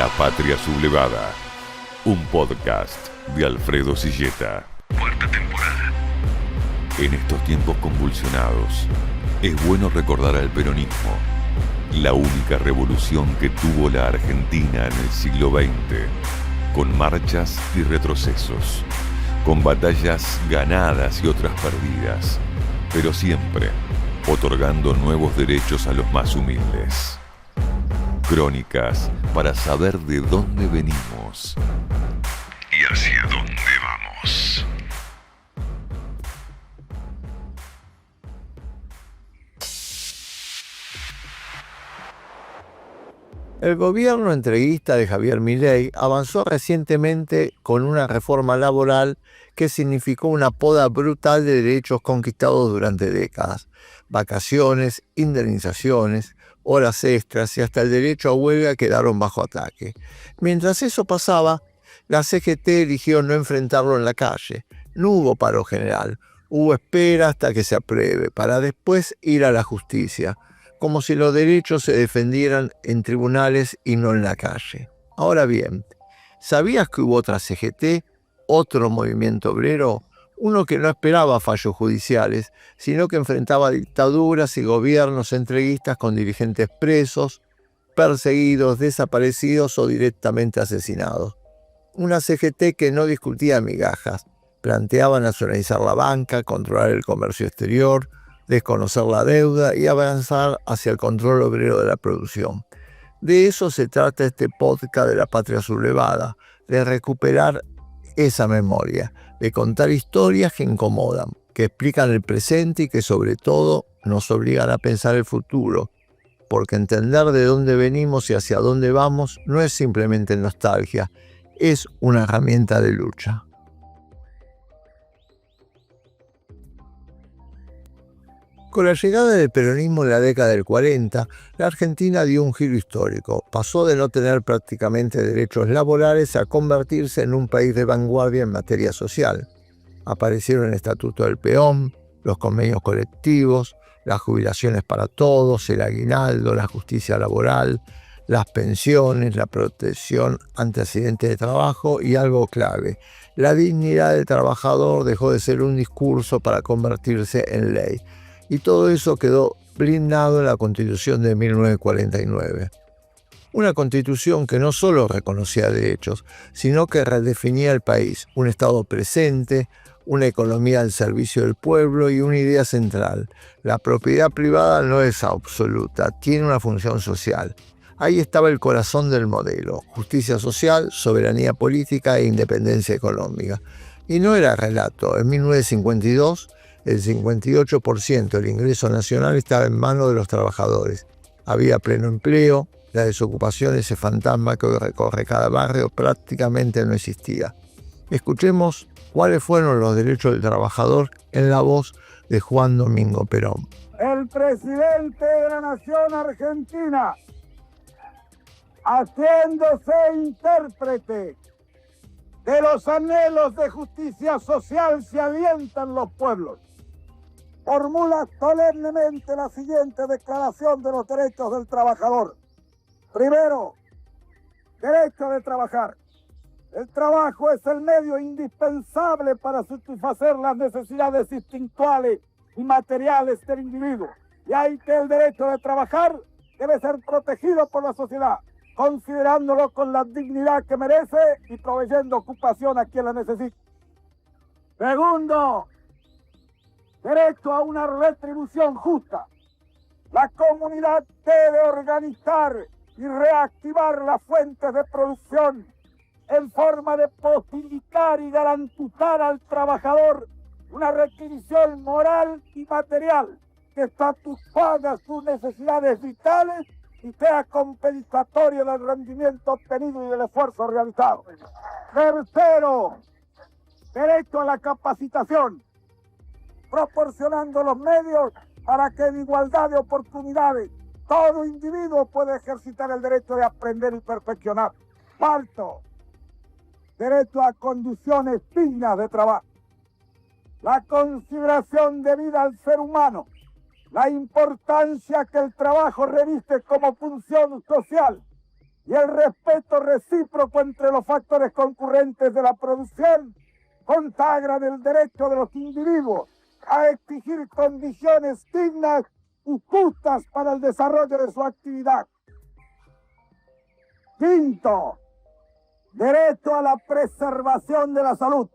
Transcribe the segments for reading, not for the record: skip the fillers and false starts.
La Patria Sublevada, un podcast de Alfredo Silleta. Cuarta temporada. En estos tiempos convulsionados, es bueno recordar al peronismo, la única revolución que tuvo la Argentina en el siglo XX, con marchas y retrocesos, con batallas ganadas y otras perdidas, pero siempre otorgando nuevos derechos a los más humildes. Crónicas para saber de dónde venimos y hacia dónde vamos. El gobierno entreguista de Javier Milei avanzó recientemente con una reforma laboral que significó una poda brutal de derechos conquistados durante décadas. Vacaciones, indemnizaciones, horas extras y hasta el derecho a huelga quedaron bajo ataque. Mientras eso pasaba, la CGT eligió no enfrentarlo en la calle. No hubo paro general, hubo espera hasta que se apruebe, para después ir a la justicia, como si los derechos se defendieran en tribunales y no en la calle. Ahora bien, ¿sabías que hubo otra CGT, otro movimiento obrero? Uno que no esperaba fallos judiciales, sino que enfrentaba dictaduras y gobiernos entreguistas con dirigentes presos, perseguidos, desaparecidos o directamente asesinados. Una CGT que no discutía migajas, planteaba nacionalizar la banca, controlar el comercio exterior, desconocer la deuda y avanzar hacia el control obrero de la producción. De eso se trata este podcast de La Patria Sublevada, de recuperar esa memoria, de contar historias que incomodan, que explican el presente y que sobre todo nos obligan a pensar el futuro, porque entender de dónde venimos y hacia dónde vamos no es simplemente nostalgia, es una herramienta de lucha. Con la llegada del peronismo en la década del 40, la Argentina dio un giro histórico. Pasó de no tener prácticamente derechos laborales a convertirse en un país de vanguardia en materia social. Aparecieron el Estatuto del Peón, los convenios colectivos, las jubilaciones para todos, el aguinaldo, la justicia laboral, las pensiones, la protección ante accidentes de trabajo y algo clave, la dignidad del trabajador dejó de ser un discurso para convertirse en ley. Y todo eso quedó blindado en la Constitución de 1949. Una Constitución que no solo reconocía derechos, sino que redefinía el país, un Estado presente, una economía al servicio del pueblo y una idea central. La propiedad privada no es absoluta, tiene una función social. Ahí estaba el corazón del modelo, justicia social, soberanía política e independencia económica. Y no era relato, en 1952, el 58% del ingreso nacional estaba en manos de los trabajadores. Había pleno empleo, la desocupación, ese fantasma que hoy recorre cada barrio, prácticamente no existía. Escuchemos cuáles fueron los derechos del trabajador en la voz de Juan Domingo Perón. El presidente de la nación argentina, haciéndose intérprete de los anhelos de justicia social, se alientan los pueblos. Formula solemnemente la siguiente declaración de los derechos del trabajador. Primero, derecho de trabajar. El trabajo es el medio indispensable para satisfacer las necesidades instintuales y materiales del individuo. Y hay que el derecho de trabajar debe ser protegido por la sociedad, considerándolo con la dignidad que merece y proveyendo ocupación a quien la necesita. Segundo, derecho a una retribución justa. La comunidad debe organizar y reactivar las fuentes de producción en forma de posibilitar y garantizar al trabajador una requisición moral y material que satisfaga sus necesidades vitales y sea compensatorio del rendimiento obtenido y del esfuerzo realizado. Tercero, derecho a la capacitación, proporcionando los medios para que en igualdad de oportunidades todo individuo pueda ejercitar el derecho de aprender y perfeccionar. Cuarto, derecho a condiciones dignas de trabajo. La consideración debida al ser humano, la importancia que el trabajo reviste como función social y el respeto recíproco entre los factores concurrentes de la producción consagran el derecho de los individuos a exigir condiciones dignas y justas para el desarrollo de su actividad. Quinto, derecho a la preservación de la salud.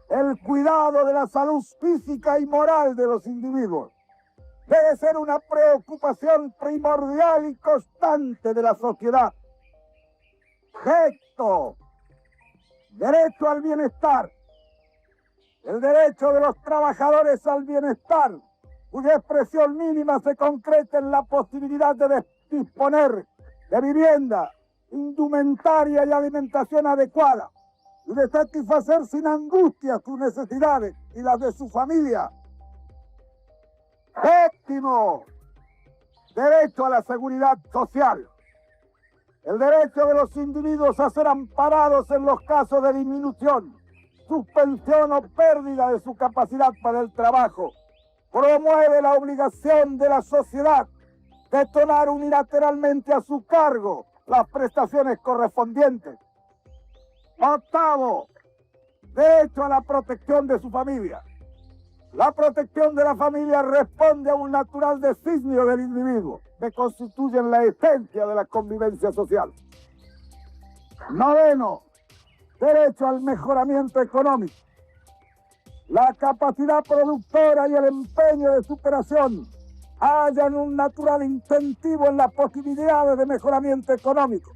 El cuidado de la salud física y moral de los individuos debe ser una preocupación primordial y constante de la sociedad. Sexto, derecho al bienestar. El derecho de los trabajadores al bienestar, cuya expresión mínima se concreta en la posibilidad de disponer de vivienda, indumentaria y alimentación adecuada, y de satisfacer sin angustia sus necesidades y las de su familia. Séptimo, derecho a la seguridad social. El derecho de los individuos a ser amparados en los casos de disminución, suspensión o pérdida de su capacidad para el trabajo. Promueve la obligación de la sociedad de tomar unilateralmente a su cargo las prestaciones correspondientes. Octavo, derecho a la protección de su familia. La protección de la familia responde a un natural designio del individuo, que constituyen la esencia de la convivencia social. Noveno, derecho al mejoramiento económico. La capacidad productora y el empeño de superación hallan un natural incentivo en las posibilidades de mejoramiento económico,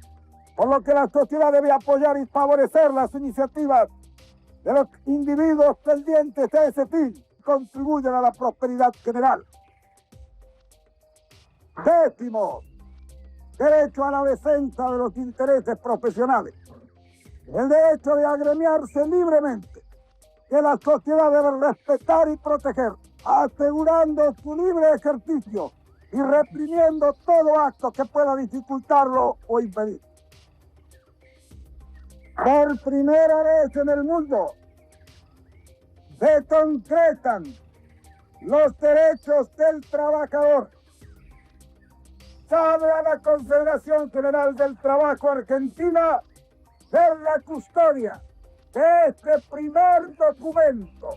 por lo que la sociedad debe apoyar y favorecer las iniciativas de los individuos tendientes a ese fin y contribuyen a la prosperidad general. Décimo, derecho a la defensa de los intereses profesionales. El derecho de agremiarse libremente, que la sociedad debe respetar y proteger, asegurando su libre ejercicio y reprimiendo todo acto que pueda dificultarlo o impedir. Por primera vez en el mundo se concretan los derechos del trabajador. Sabe a la Confederación General del Trabajo Argentina ser la custodia de este primer documento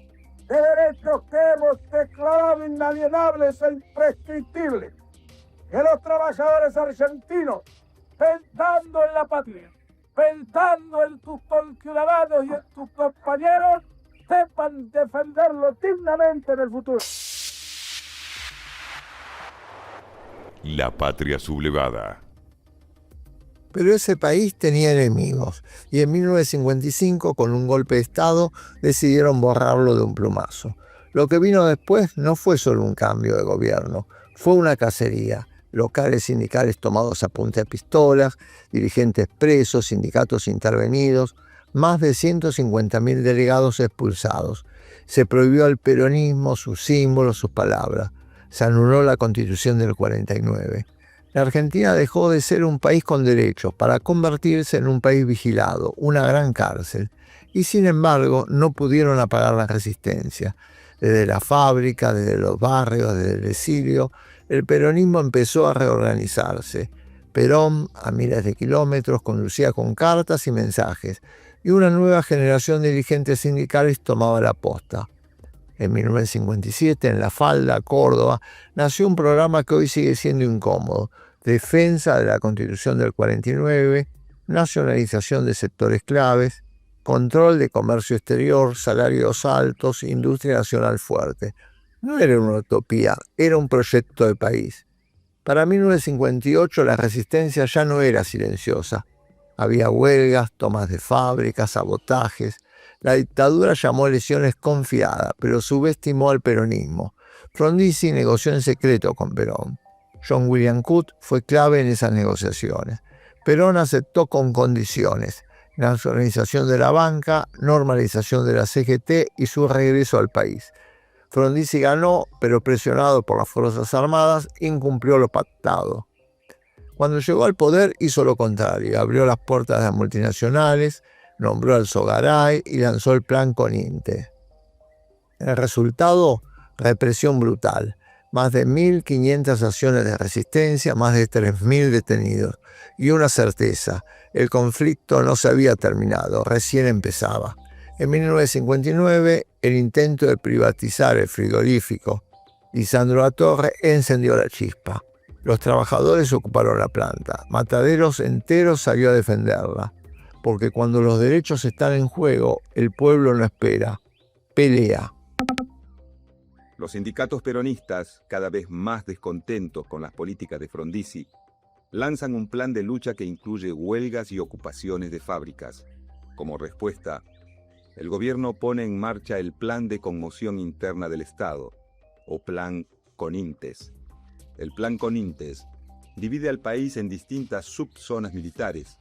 de derechos que hemos declarado inalienables e imprescriptibles, que los trabajadores argentinos, pensando en la patria, pensando en tus conciudadanos y en tus compañeros, sepan defenderlo dignamente en el futuro. La patria sublevada. Pero ese país tenía enemigos y en 1955, con un golpe de Estado, decidieron borrarlo de un plumazo. Lo que vino después no fue solo un cambio de gobierno, fue una cacería. Locales sindicales tomados a punta de pistolas, dirigentes presos, sindicatos intervenidos, más de 150.000 delegados expulsados. Se prohibió al peronismo, sus símbolos, sus palabras. Se anuló la Constitución del 49. La Argentina dejó de ser un país con derechos para convertirse en un país vigilado, una gran cárcel. Y sin embargo, no pudieron apagar la resistencia. Desde la fábrica, desde los barrios, desde el exilio, el peronismo empezó a reorganizarse. Perón, a miles de kilómetros, conducía con cartas y mensajes, y una nueva generación de dirigentes sindicales tomaba la posta. En 1957, en La Falda, Córdoba, nació un programa que hoy sigue siendo incómodo: defensa de la Constitución del 49, nacionalización de sectores claves, control de comercio exterior, salarios altos, industria nacional fuerte. No era una utopía, era un proyecto de país. Para 1958 la resistencia ya no era silenciosa. Había huelgas, tomas de fábricas, sabotajes. La dictadura llamó elecciones confiadas, pero subestimó al peronismo. Frondizi negoció en secreto con Perón. John William Coote fue clave en esas negociaciones. Perón aceptó con condiciones: nacionalización de la banca, normalización de la CGT y su regreso al país. Frondizi ganó, pero presionado por las Fuerzas Armadas, incumplió lo pactado. Cuando llegó al poder hizo lo contrario: abrió las puertas de las multinacionales, nombró al Sogaray y lanzó el plan Coninte. El resultado: represión brutal. Más de 1.500 acciones de resistencia, más de 3.000 detenidos. Y una certeza, el conflicto no se había terminado, recién empezaba. En 1959, el intento de privatizar el frigorífico Lisandro Latorre encendió la chispa. Los trabajadores ocuparon la planta. Mataderos enteros salió a defenderla. Porque cuando los derechos están en juego, el pueblo no espera, pelea. Los sindicatos peronistas, cada vez más descontentos con las políticas de Frondizi, lanzan un plan de lucha que incluye huelgas y ocupaciones de fábricas. Como respuesta, el gobierno pone en marcha el Plan de Conmoción Interna del Estado, o Plan Conintes. El Plan Conintes divide al país en distintas subzonas militares,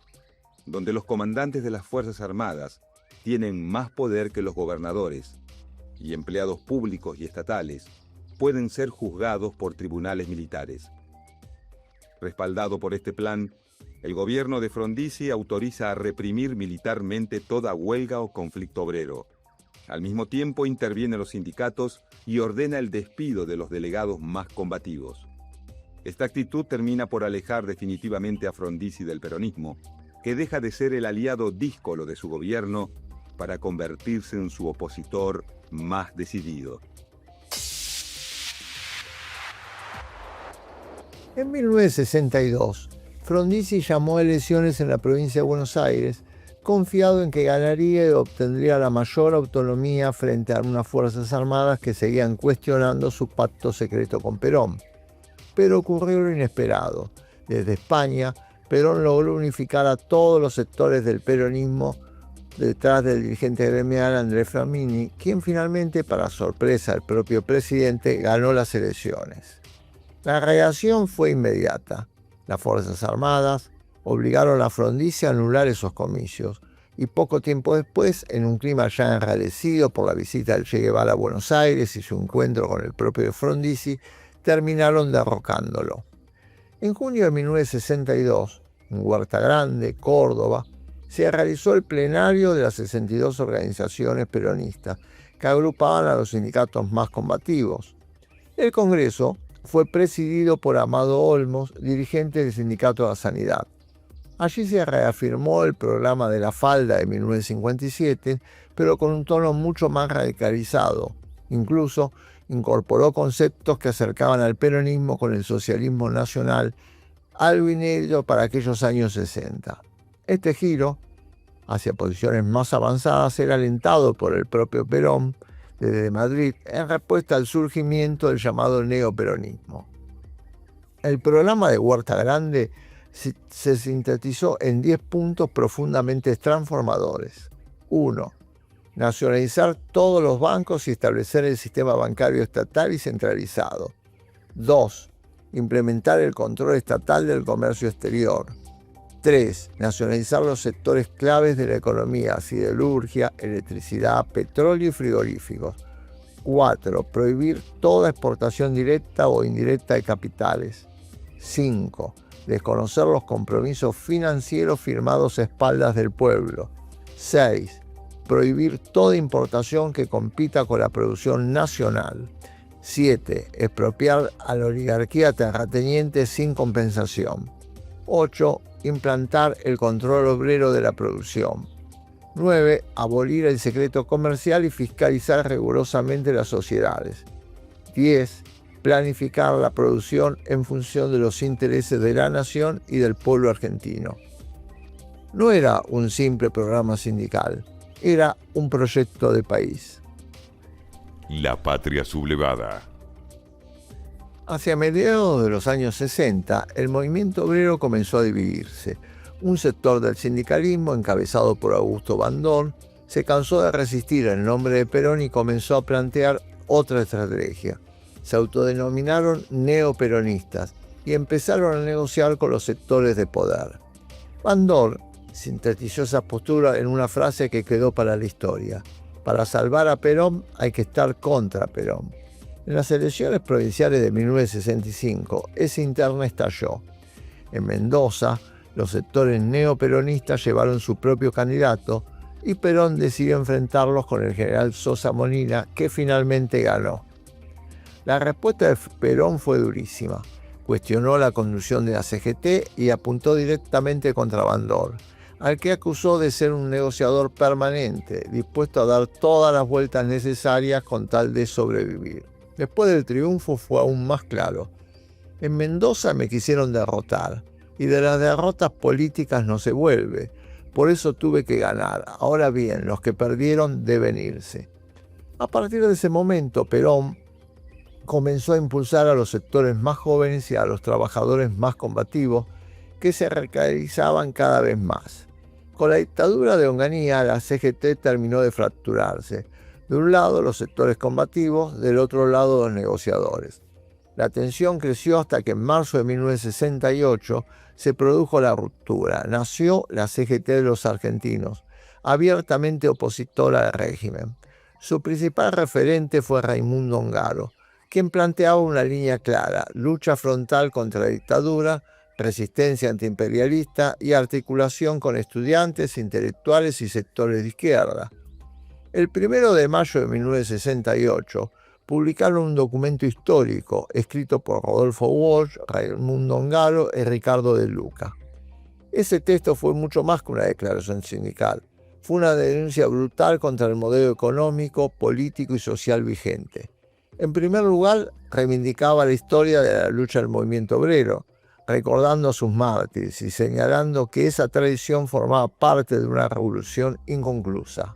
donde los comandantes de las Fuerzas Armadas tienen más poder que los gobernadores, y empleados públicos y estatales pueden ser juzgados por tribunales militares. Respaldado por este plan, el gobierno de Frondizi autoriza a reprimir militarmente toda huelga o conflicto obrero. Al mismo tiempo interviene los sindicatos y ordena el despido de los delegados más combativos. Esta actitud termina por alejar definitivamente a Frondizi del peronismo, que deja de ser el aliado díscolo de su gobierno para convertirse en su opositor más decidido. En 1962, Frondizi llamó a elecciones en la provincia de Buenos Aires, confiado en que ganaría y obtendría la mayor autonomía frente a unas Fuerzas Armadas que seguían cuestionando su pacto secreto con Perón. Pero ocurrió lo inesperado. Desde España, Perón logró unificar a todos los sectores del peronismo detrás del dirigente gremial Andrés Flamini, quien finalmente, para sorpresa del propio presidente, ganó las elecciones. La reacción fue inmediata. Las Fuerzas Armadas obligaron a Frondizi a anular esos comicios, y poco tiempo después, en un clima ya enrarecido por la visita del Che Guevara a Buenos Aires y su encuentro con el propio Frondizi, terminaron derrocándolo. En junio de 1962, en Huerta Grande, Córdoba, se realizó el plenario de las 62 organizaciones peronistas que agrupaban a los sindicatos más combativos. El Congreso fue presidido por Amado Olmos, dirigente del Sindicato de la Sanidad. Allí se reafirmó el programa de la falda de 1957, pero con un tono mucho más radicalizado. Incluso incorporó conceptos que acercaban al peronismo con el socialismo nacional, algo inédito para aquellos años 60. Este giro hacia posiciones más avanzadas era alentado por el propio Perón desde Madrid en respuesta al surgimiento del llamado neoperonismo. El programa de Huerta Grande se sintetizó en 10 puntos profundamente transformadores. 1. Nacionalizar todos los bancos y establecer el sistema bancario estatal y centralizado. 2. Implementar el control estatal del comercio exterior. 3. Nacionalizar los sectores claves de la economía, siderurgia, electricidad, petróleo y frigoríficos. 4. Prohibir toda exportación directa o indirecta de capitales. 5. Desconocer los compromisos financieros firmados a espaldas del pueblo. 6. Prohibir toda importación que compita con la producción nacional. 7. Expropiar a la oligarquía terrateniente sin compensación. 8. Implantar el control obrero de la producción. 9. Abolir el secreto comercial y fiscalizar rigurosamente las sociedades. 10. Planificar la producción en función de los intereses de la nación y del pueblo argentino. No era un simple programa sindical, era un proyecto de país. La patria sublevada. Hacia mediados de los años 60, el movimiento obrero comenzó a dividirse. Un sector del sindicalismo, encabezado por Augusto Bandón, se cansó de resistir en nombre de Perón y comenzó a plantear otra estrategia. Se autodenominaron neoperonistas y empezaron a negociar con los sectores de poder. Bandón sintetizó esa postura en una frase que quedó para la historia: para salvar a Perón hay que estar contra Perón. En las elecciones provinciales de 1965, esa interna estalló. En Mendoza, los sectores neoperonistas llevaron su propio candidato y Perón decidió enfrentarlos con el general Sosa Molina, que finalmente ganó. La respuesta de Perón fue durísima. Cuestionó la conducción de la CGT y apuntó directamente contra Bandor, al que acusó de ser un negociador permanente, dispuesto a dar todas las vueltas necesarias con tal de sobrevivir. Después del triunfo fue aún más claro. En Mendoza me quisieron derrotar, y de las derrotas políticas no se vuelve. Por eso tuve que ganar. Ahora bien, los que perdieron deben irse. A partir de ese momento, Perón comenzó a impulsar a los sectores más jóvenes y a los trabajadores más combativos, que se radicalizaban cada vez más. Con la dictadura de Onganía, la CGT terminó de fracturarse. De un lado los sectores combativos, del otro lado los negociadores. La tensión creció hasta que en marzo de 1968 se produjo la ruptura. Nació la CGT de los argentinos, abiertamente opositora al régimen. Su principal referente fue Raimundo Ongaro, quien planteaba una línea clara: lucha frontal contra la dictadura, resistencia antiimperialista y articulación con estudiantes, intelectuales y sectores de izquierda. El 1 de mayo de 1968 publicaron un documento histórico escrito por Rodolfo Walsh, Raimundo Ongaro y Ricardo De Luca. Ese texto fue mucho más que una declaración sindical. Fue una denuncia brutal contra el modelo económico, político y social vigente. En primer lugar, reivindicaba la historia de la lucha del movimiento obrero, recordando a sus mártires y señalando que esa tradición formaba parte de una revolución inconclusa.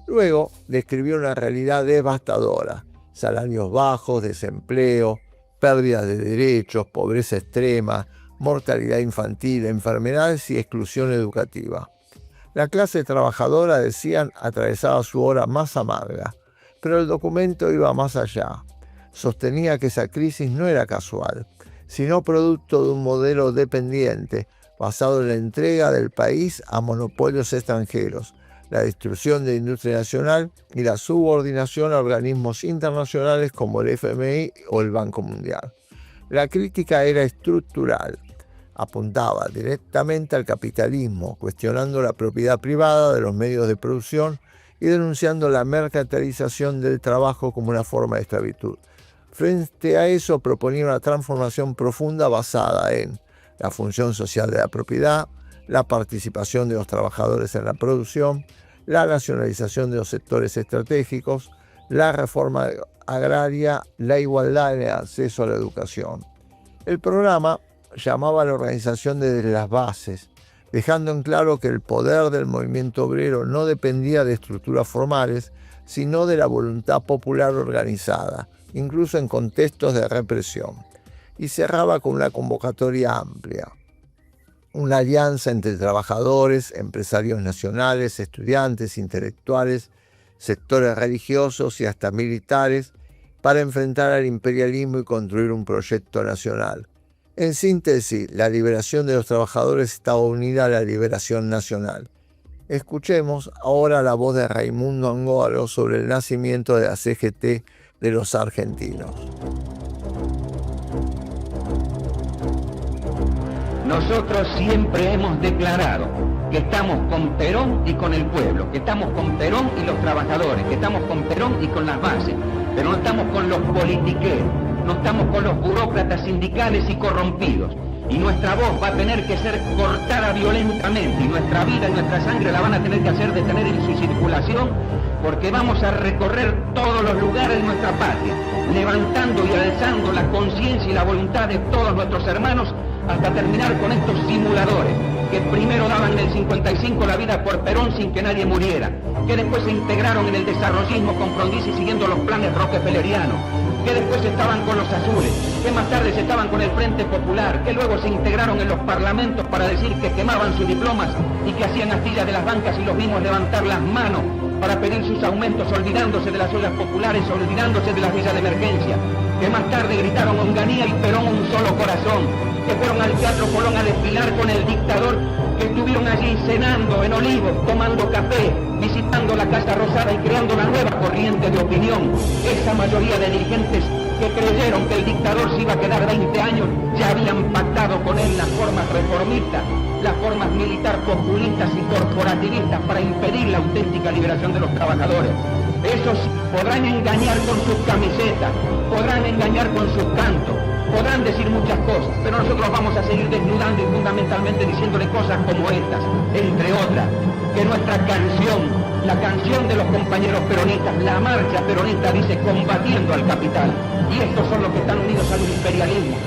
Luego, describió una realidad devastadora: salarios bajos, desempleo, pérdidas de derechos, pobreza extrema, mortalidad infantil, enfermedades y exclusión educativa. La clase trabajadora, decían, atravesaba su hora más amarga, pero el documento iba más allá. Sostenía que esa crisis no era casual, sino producto de un modelo dependiente, basado en la entrega del país a monopolios extranjeros, la destrucción de la industria nacional y la subordinación a organismos internacionales como el FMI o el Banco Mundial. La crítica era estructural. Apuntaba directamente al capitalismo, cuestionando la propiedad privada de los medios de producción y denunciando la mercantilización del trabajo como una forma de esclavitud. Frente a eso, proponía una transformación profunda basada en la función social de la propiedad, la participación de los trabajadores en la producción, la nacionalización de los sectores estratégicos, la reforma agraria, la igualdad en el acceso a la educación. El programa llamaba a la organización desde las bases, dejando en claro que el poder del movimiento obrero no dependía de estructuras formales, sino de la voluntad popular organizada, incluso en contextos de represión. Y cerraba con una convocatoria amplia: una alianza entre trabajadores, empresarios nacionales, estudiantes, intelectuales, sectores religiosos y hasta militares, para enfrentar al imperialismo y construir un proyecto nacional. En síntesis, la liberación de los trabajadores estaba unida a la liberación nacional. Escuchemos ahora la voz de Raimundo Ongaro sobre el nacimiento de la CGT de los argentinos. Nosotros siempre hemos declarado que estamos con Perón y con el pueblo, que estamos con Perón y los trabajadores, que estamos con Perón y con las bases, pero no estamos con los politiqueros, no estamos con los burócratas sindicales y corrompidos. Y nuestra voz va a tener que ser cortada violentamente, y nuestra vida y nuestra sangre la van a tener que hacer detener en su circulación, porque vamos a recorrer todos los lugares de nuestra patria, levantando y alzando la conciencia y la voluntad de todos nuestros hermanos, hasta terminar con estos simuladores, que primero daban en el 55 la vida por Perón sin que nadie muriera, que después se integraron en el desarrollismo con Frondizi siguiendo los planes rockefellerianos, que después estaban con los azules, que más tarde estaban con el Frente Popular, que luego se integraron en los parlamentos para decir que quemaban sus diplomas y que hacían astillas de las bancas y los vimos levantar las manos para pedir sus aumentos, olvidándose de las ollas populares, olvidándose de las villas de emergencia, que más tarde gritaron Onganía y Perón un solo corazón, que fueron al Teatro Colón a desfilar con el dictador, que estuvieron allí cenando en Olivos, tomando café, visitando la Casa Rosada y creando una nueva corriente de opinión. Esa mayoría de dirigentes que creyeron que el dictador se iba a quedar 20 años, ya habían pactado con él las formas reformistas, las formas militar populistas y corporativistas para impedir la auténtica liberación de los trabajadores. Esos podrán engañar con sus camisetas, podrán engañar con sus cantos, podrán decir muchas cosas, pero nosotros vamos a seguir desnudando y fundamentalmente diciéndole cosas como estas, entre otras, que nuestra canción, la canción de los compañeros peronistas, la marcha peronista dice combatiendo al capital, y estos son los que están unidos al imperialismo.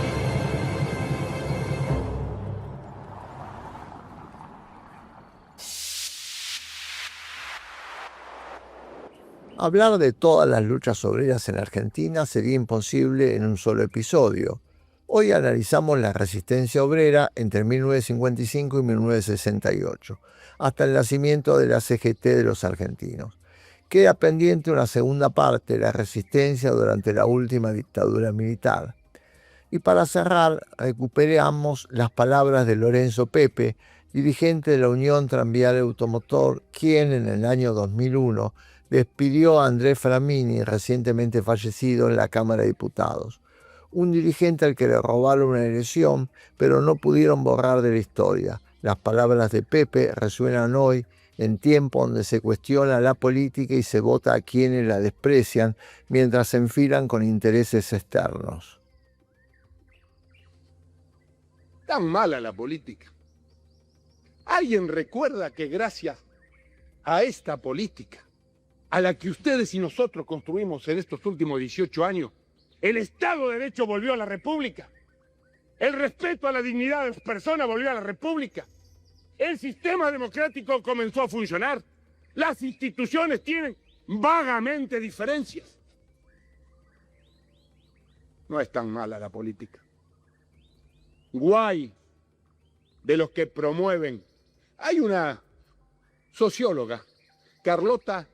Hablar de todas las luchas obreras en Argentina sería imposible en un solo episodio. Hoy analizamos la resistencia obrera entre 1955 y 1968, hasta el nacimiento de la CGT de los argentinos. Queda pendiente una segunda parte, la resistencia durante la última dictadura militar. Y para cerrar, recuperamos las palabras de Lorenzo Pepe, dirigente de la Unión Tranviaria Automotor, quien en el año 2001 despidió a Andrés Framini, recientemente fallecido, en la Cámara de Diputados. Un dirigente al que le robaron una elección, pero no pudieron borrar de la historia. Las palabras de Pepe resuenan hoy, en tiempo donde se cuestiona la política y se vota a quienes la desprecian, mientras se enfilan con intereses externos. Tan mala la política. ¿Alguien recuerda que gracias a esta política, a la que ustedes y nosotros construimos en estos últimos 18 años, el Estado de Derecho volvió a la República? El respeto a la dignidad de las personas volvió a la República. El sistema democrático comenzó a funcionar. Las instituciones tienen vagamente diferencias. No es tan mala la política. Guay de los que promueven. Hay una socióloga, Carlota,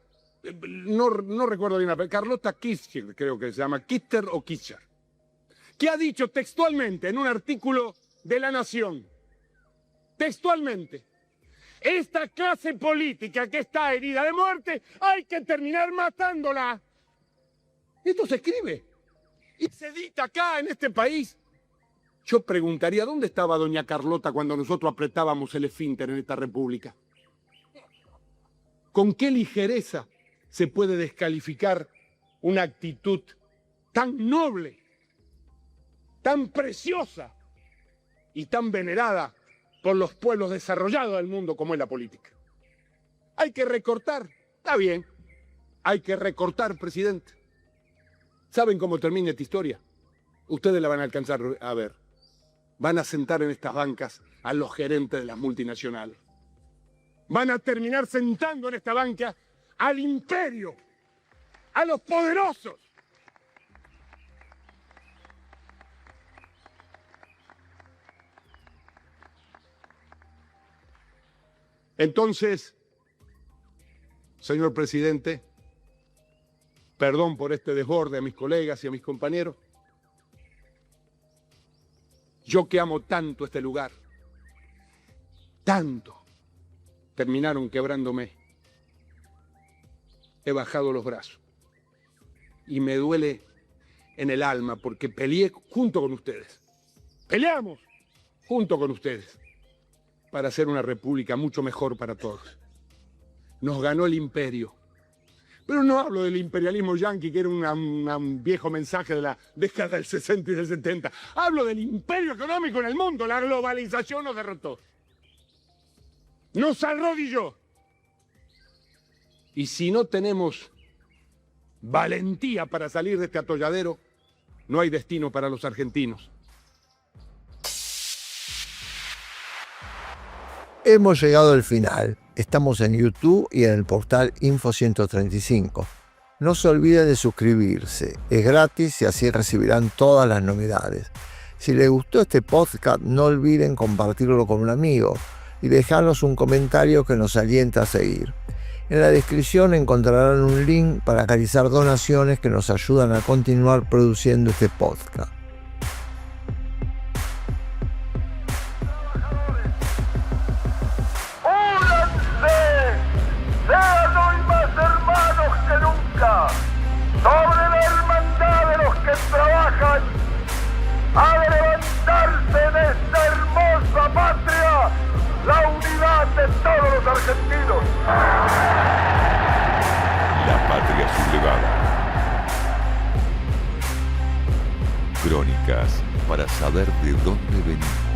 no recuerdo bien, Carlota Kirchner, creo que se llama, Kirchner o Kirchner, que ha dicho textualmente en un artículo de La Nación, textualmente, esta clase política que está herida de muerte, hay que terminar matándola. Esto se escribe y se dicta acá en este país. Yo preguntaría, ¿dónde estaba doña Carlota cuando nosotros apretábamos el esfínter en esta república? ¿Con qué ligereza se puede descalificar una actitud tan noble, tan preciosa y tan venerada por los pueblos desarrollados del mundo como es la política? Hay que recortar, está bien, hay que recortar, presidente. ¿Saben cómo termina esta historia? Ustedes la van a alcanzar a ver. Van a sentar en estas bancas a los gerentes de las multinacionales. Van a terminar sentando en esta banca al imperio, a los poderosos. Entonces, señor presidente, perdón por este desborde a mis colegas y a mis compañeros. Yo que amo tanto este lugar, tanto, terminaron quebrándome. He bajado los brazos y me duele en el alma porque peleé junto con ustedes. Peleamos junto con ustedes para hacer una república mucho mejor para todos. Nos ganó el imperio. Pero no hablo del imperialismo yanqui, que era un viejo mensaje de la década del 60 y del 70. Hablo del imperio económico en el mundo. La globalización nos derrotó. Nos arrodilló. Y si no tenemos valentía para salir de este atolladero, no hay destino para los argentinos. Hemos llegado al final. Estamos en YouTube y en el portal Info 135. No se olviden de suscribirse. Es gratis y así recibirán todas las novedades. Si les gustó este podcast, no olviden compartirlo con un amigo y dejarnos un comentario que nos alienta a seguir. En la descripción encontrarán un link para realizar donaciones que nos ayudan a continuar produciendo este podcast. Sean hoy más hermanos que nunca, sobre la hermandad de los que trabajan, a levantarse en esta hermosa patria, la unidad de todos los argentinos. La patria Crónicas, para saber de dónde venimos.